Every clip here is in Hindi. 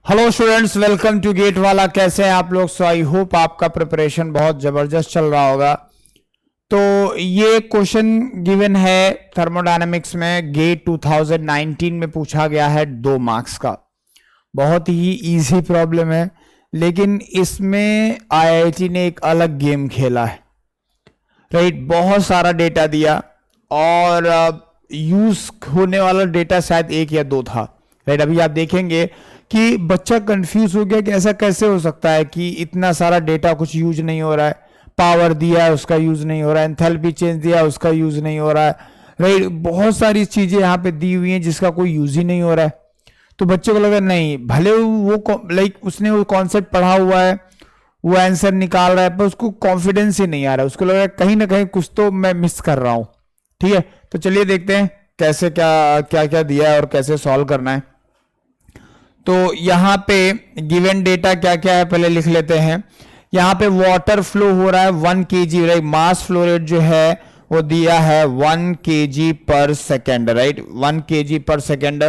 Hello students, welcome to GATE वाला। कैसे हैं आप लोग? सो आई होप आपका प्रिपरेशन बहुत ज़बरदस्त चल रहा होगा। तो ये क्वेश्चन गिवन है थर्मोडायनामिक्स में, गेट 2019 में पूछा गया है 2 मार्क्स का। बहुत ही इजी प्रॉब्लम है, लेकिन इसमें आईआईटी ने एक अलग गेम खेला है। राइट, बहुत सारा डेटा दिया और यूज होने वाला डेटा शायद 1 या 2 था। राइट, अभी आप देखेंगे कि बच्चा कंफ्यूज हो गया कि ऐसा कैसे हो सकता है कि इतना सारा डेटा कुछ यूज नहीं हो रहा है। पावर दिया है उसका यूज नहीं हो रहा है, एंथैल्पी चेंज दिया है उसका यूज नहीं हो रहा है। राइट, बहुत सारी चीजें यहाँ पे दी हुई हैं जिसका कोई यूज ही नहीं हो रहा है। तो बच्चे को लगा नहीं, भले वो उसने वो कॉन्सेप्ट पढ़ा हुआ है, वो आंसर निकाल रहा है, पर उसको कॉन्फिडेंस ही नहीं आ रहा है। उसको लग रहा है कहीं ना कहीं कुछ तो मैं मिस कर रहा हूं। ठीक है, तो चलिए देखते हैं कैसे क्या क्या क्या दिया है और कैसे सॉल्व करना है। तो यहाँ पे गिवन डेटा क्या क्या है पहले लिख लेते हैं। यहाँ पे वाटर फ्लो हो रहा है 1 kg, right. Mass flow rate जो है वो दिया है 1 kg पर सेकेंड, राइट, 1 kg पर second.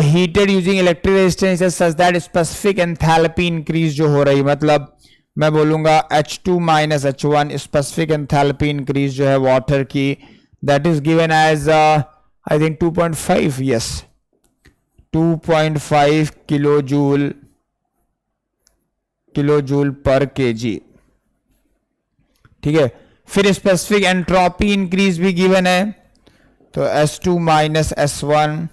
Heated using electric resistance such that specific enthalpy increase जो हो रही, मतलब मैं बोलूंगा H2 minus H1 specific enthalpy increase जो है वाटर की, that is given as I think 2.5, yes 2.5 kilo joule per kg. ठीक है, फिर स्पेसिफिक एंट्रोपी इंक्रीज भी गिवन है, तो S2 minus S1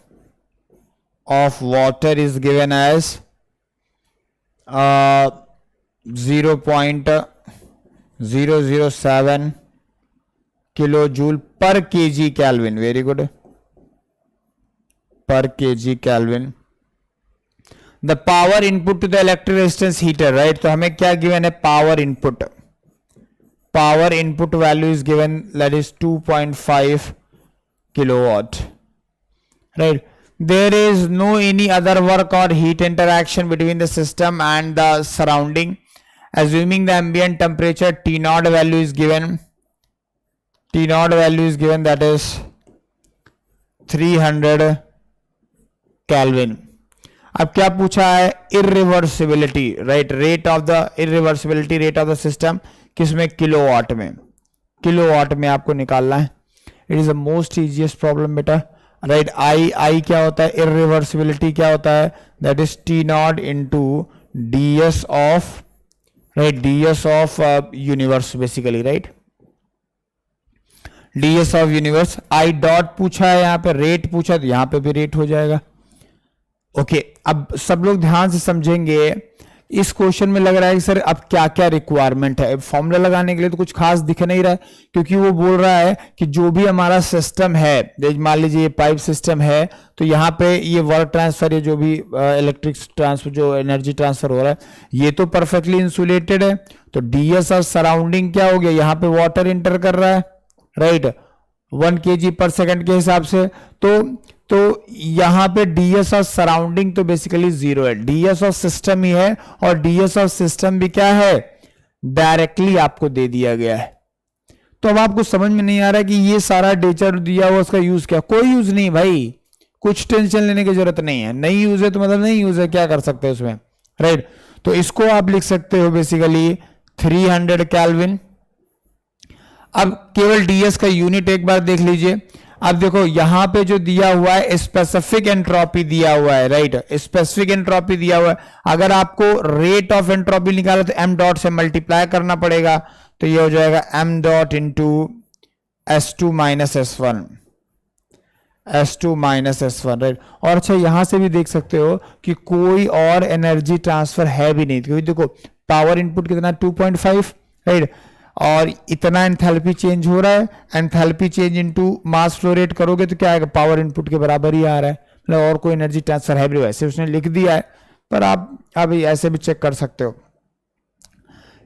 of water is given as 0.007 kilo joule per kg kelvin. Very good, per kg Kelvin. The power input to the electric resistance heater, right? तो हमें क्या given है? power input value is given, that is 2.5 kilowatt, right? There is no any other work or heat interaction between the system and the surrounding. Assuming the ambient temperature T0 value is given, that is 300 kelvin. अब क्या पूछा है? Irreversibility, right, rate of the system, किसमें? किलोवाट में आपको निकालना है। It is the most easiest problem बेटा, राइट। आई क्या होता है? इरिवर्सिबिलिटी क्या होता है? That is T0 into ds of, right, ds of universe basically, right, ds of universe. I dot पूछा है, यहाँ पे रेट पूछा, तो यहाँ पे भी रेट हो जाएगा। ओके, अब सब लोग ध्यान से समझेंगे। इस क्वेश्चन में लग रहा है कि सर अब क्या क्या रिक्वायरमेंट है। फॉर्मूला लगाने के लिए तो कुछ खास दिख नहीं रहा है, क्योंकि वो बोल रहा है कि जो भी हमारा सिस्टम है, मान लीजिए ये पाइप सिस्टम है, तो यहाँ पे ये वर्क ट्रांसफर, ये जो भी इलेक्ट्रिक ट्रांसफर, जो एनर्जी ट्रांसफर हो रहा है, ये तो परफेक्टली इंसुलेटेड है। तो डीएस और सराउंडिंग क्या हो गया? यहाँ पे वाटर इंटर कर रहा है, राइट, 1 kg पर सेकेंड के हिसाब से। तो यहां पे डीएस ऑफ सराउंडिंग तो बेसिकली 0 है, डीएस ऑफ सिस्टम ही है, और डीएस ऑफ सिस्टम भी क्या है? डायरेक्टली आपको दे दिया गया है। तो अब आपको समझ में नहीं आ रहा कि ये सारा डेटा दिया हुआ, उसका यूज क्या? कोई यूज नहीं भाई, कुछ टेंशन लेने की जरूरत नहीं है। नहीं यूज है तो मतलब नहीं यूज है, क्या कर सकते हैं उसमें, राइट। तो इसको आप लिख सकते हो बेसिकली 300 केल्विन। अब केवल डीएस का यूनिट एक बार देख लीजिए। अब देखो यहां पे जो दिया हुआ है स्पेसिफिक एंट्रोपी दिया हुआ है, राइट, स्पेसिफिक एंट्रोपी दिया हुआ है। अगर आपको रेट ऑफ एंट्रोपी निकाला तो एम डॉट से मल्टीप्लाई करना पड़ेगा, तो ये हो जाएगा m dot into S2 minus S1, right. और अच्छा, यहां से भी देख सकते हो कि कोई और एनर्जी ट्रांसफर है भी नहीं, क्योंकि देखो पावर इनपुट कितना? 2.5, राइट, और इतना एंथैल्पी चेंज हो रहा है। Enthalpy change into mass flow rate करोगे तो क्या आएगा? पावर इनपुट के बराबर ही आ रहा है, मतलब और कोई एनर्जी ट्रांसफर है भी, वैसे उसने लिख दिया है, पर आप अभी ऐसे भी चेक कर सकते हो।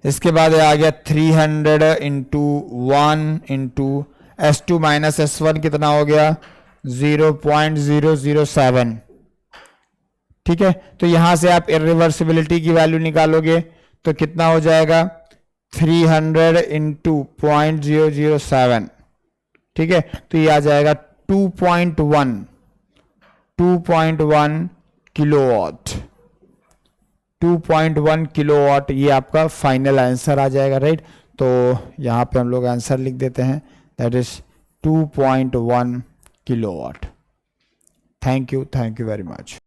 इसके बाद आ गया 300 into 1 into S2 minus S1 कितना हो गया? 0.007। ठीक है, तो यहां से आप इरिवर्सिबिलिटी की वैल्यू निकालोगे तो कितना हो जाएगा? 300 इंटू 0.007, ठीक है, तो ये आ जाएगा 2.1 किलोवाट, 2.1 किलोवाट, ये आपका फाइनल आंसर आ जाएगा, राइट। तो यहाँ पे हम लोग आंसर लिख देते हैं, that is 2.1 kilowatt. Thank you very much.